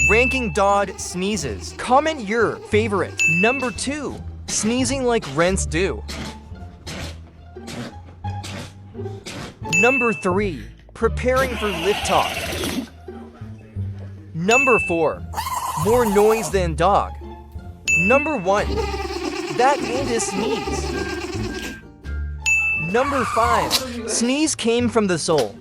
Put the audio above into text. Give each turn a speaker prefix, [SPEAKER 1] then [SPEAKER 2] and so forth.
[SPEAKER 1] Ranking Dodd sneezes. Comment your favorite. Number 2. Sneezing like rents do. Number 3. Preparing for liftoff. Number 4. More noise than dog. Number 1. That ain't a sneeze. Number 5. Sneeze came from the soul.